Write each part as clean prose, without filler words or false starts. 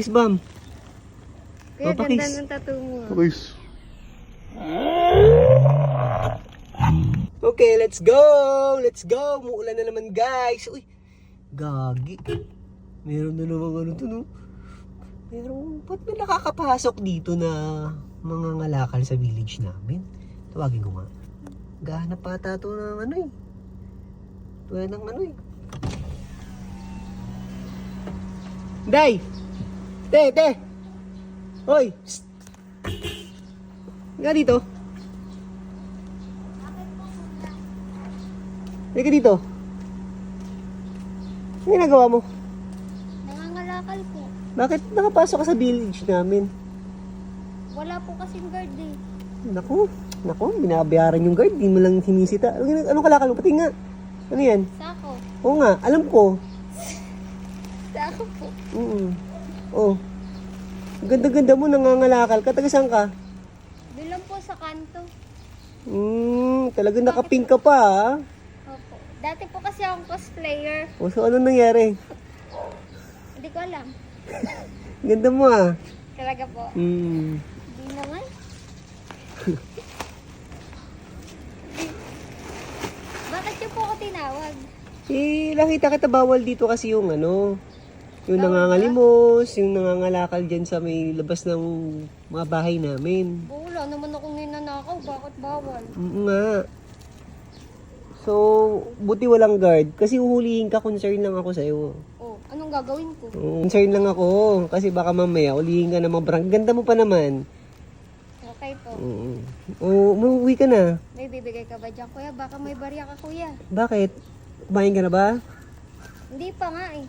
peace bomb. Kuya, Papa ganda kiss. ng tattoo mo. Okay, let's go! Let's go! Muulan na naman, guys. Uy, gagi. Meron na naman ano to, no? Meron, ba't may nakakapasok dito na mga ngalakal sa village namin? Tawagin ko nga. Gahanap pa ata ito ng ano eh. Tuwa ng ano eh. Day! Te! Hoy! Psst! Nga dito. Halika dito. Ano ginagawa mo? Nangangalakal po. Bakit nakapasok ka sa village namin? Wala po kasing guard eh. Naku, binabayaran yung guard, di mo lang sinisita. Anong kalakal mo? Pati nga. Ano yan? Sako. Oo nga, alam ko. Sako po. Oh. Ganda-ganda mo, nangangalakal ka. Taga saan ka? Doon po sa kanto. Talagang nakapink ka pa, ha? Opo. Dati po kasi akong cosplayer. O, so ano nangyari? Hindi ko alam. Ganda mo, ah. Talaga po. Hmm. Hindi naman. Bakit niyo po ako tinawag? Nakita kita bawal dito kasi yung ano, yung Bawal nangangalimos, yung nangangalakal dyan sa may labas ng mga bahay namin. Wala naman akong ninanakaw. Bakit bawal? Nga. So, buti walang guard. Kasi uhulihin ka, concern lang ako sa'yo. Oh, anong gagawin ko? Concern lang ako. Kasi baka mamaya, ulihin ka na mga barang. Ganda mo pa naman. Okay po. Umuwi ka na. May bibigay ka ba dyan, kuya? Baka may barya ka, kuya. Bakit? Kumain ka na ba? Hindi pa nga eh.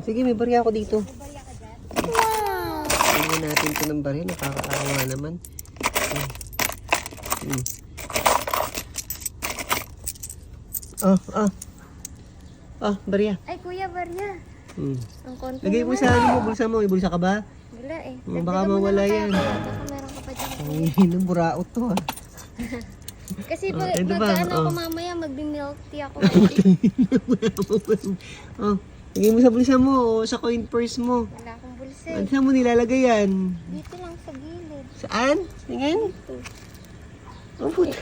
Sige, may barya ako dito. May barya ka dyan? Wow! Tingnan natin ito ng barya. Nakakaawa naman. Barya. Ay, kuya, barya. Ang konti Lagay mo naman. sa ano mo, bulsa mo. May bulsa ka ba? Wala eh. Baka Dagdagan mo mawala na lang yan. kaya, kuya. Baka meron ka pa dyan. Ay, nang buraot to, ha. Kasi ito ba? mag-ano ako mamaya, mag-milk tea ako. Lagay mo sa bulsa mo o sa coin purse mo. Wala akong bulsa Ano eh. saan mo nilalagay yan? Dito lang sa gilid. Saan? Tingin? Oh, puta.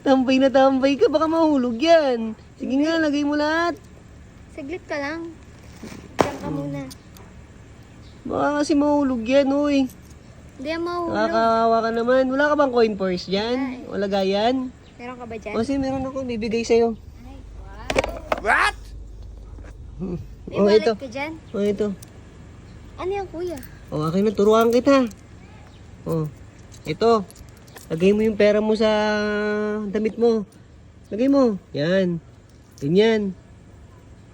Tambay na tambay ka, baka mahulog yan. Sige nga, lagay mo lahat. Saglit ka lang. Diyan ka muna. Baka kasi mahulog yan, uy. Hindi yan mahulog. Nakakawa ka naman. Wala ka bang coin purse dyan? O lagayan? Meron ka ba dyan? O sige, meron ako. Bibigay sa'yo. Ay, wow. What? May Oh, wallet ito. ka dyan? O, ito. Ano yan, kuya? O, akin na. Turuan kita. O, ito. Lagay mo yung pera mo sa damit mo. Lagay mo. Yan. Ganyan.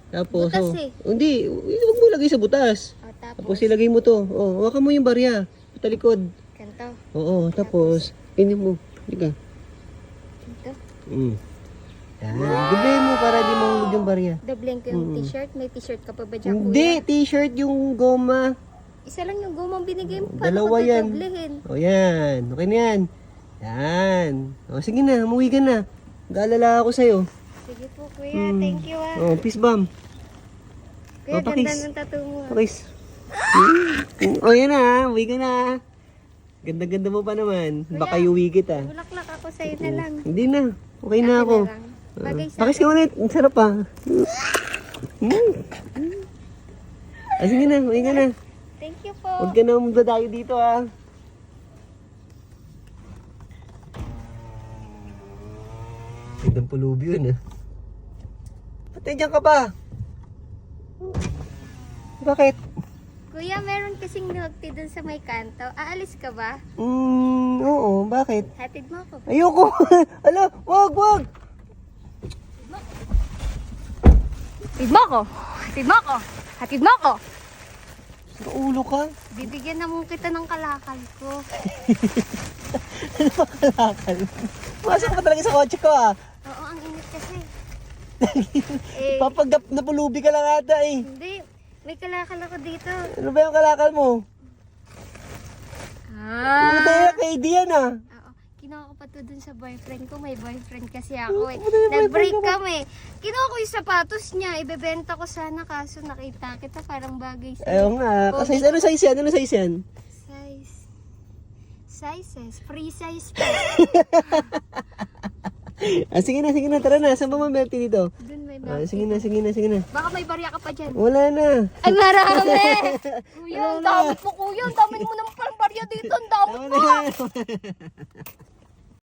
Tapos, Butas eh. Hindi. Huwag mo lagay sa butas. O, Tapos ilagay mo to. O, hawakan mo yung barya. Sa likod. Ganito. Oo, tapos, ini mo. Liga. Ganito. Yan. Dublihin mo para di mahulog yung barya. Dobleng ko yung t-shirt. May t-shirt ka pa ba dyan, Hindi, kuya? t-shirt yung goma. Isa lang yung gumang binigay mo. Dalawa yan. Doblehin? O yan. Okay na yan. Yan. O sige na, umuwi ka na. Gaalala ako sa'yo. Sige po, kuya. Thank you ah. O, peace bomb. Kuya, Oh, ganda pakis. ng tattoo mo ah. Pakis. O yan na, umuwi ka na. Ganda-ganda mo pa naman. Baka iuwi kita. Bulaklak ako sa'yo na lang. Hindi na. Okay na ako. lang. Bagay sa Pakis ka ulit. Ang sarap pa. Sige na, umuwi ka na. Thank you po. Huwag ka na umdadayo dito, ha. Gandang pulubi yun, ha. Pati dyan ka ba? Bakit? Kuya, meron kasing milk tea dun sa may kanto. Aalis ka ba? Oo, bakit? Hatid mo ako. Ayoko! Ala, wag! Hatid mo ako! Hatid mo ako! Hatid mo ako! Sa ulo ka? Bibigyan na mo kita ng kalakal ko. Ano ba kalakal? Masok ka talaga sa kotse ko, ha. Oo, ang init kasi. Papag napulubi ka lang ata, eh. Hindi. May kalakal ako dito. Ano ba yung kalakal mo? Ah! Puta yan, KD yan, ha. Oo. Kinuha ko pa to dun sa boyfriend ko. May boyfriend kasi ako eh. Nag-break kami. Kinuha ko yung sapatos niya. Ibebenta ko sana kaso nakita kita parang bagay Ayaw sa'yo. nga. Kasi ano size yan? Ano size yan? Sizes. Free size ka. Sige na. Tara na. Saan ba mamelti dito? Dun may Sige na. Baka may barya ka pa dyan. Wala na. Ay, marami! Kuya, ang dami po kuya. Ang dami mo naman parang barya dito. Ang dami Tama na.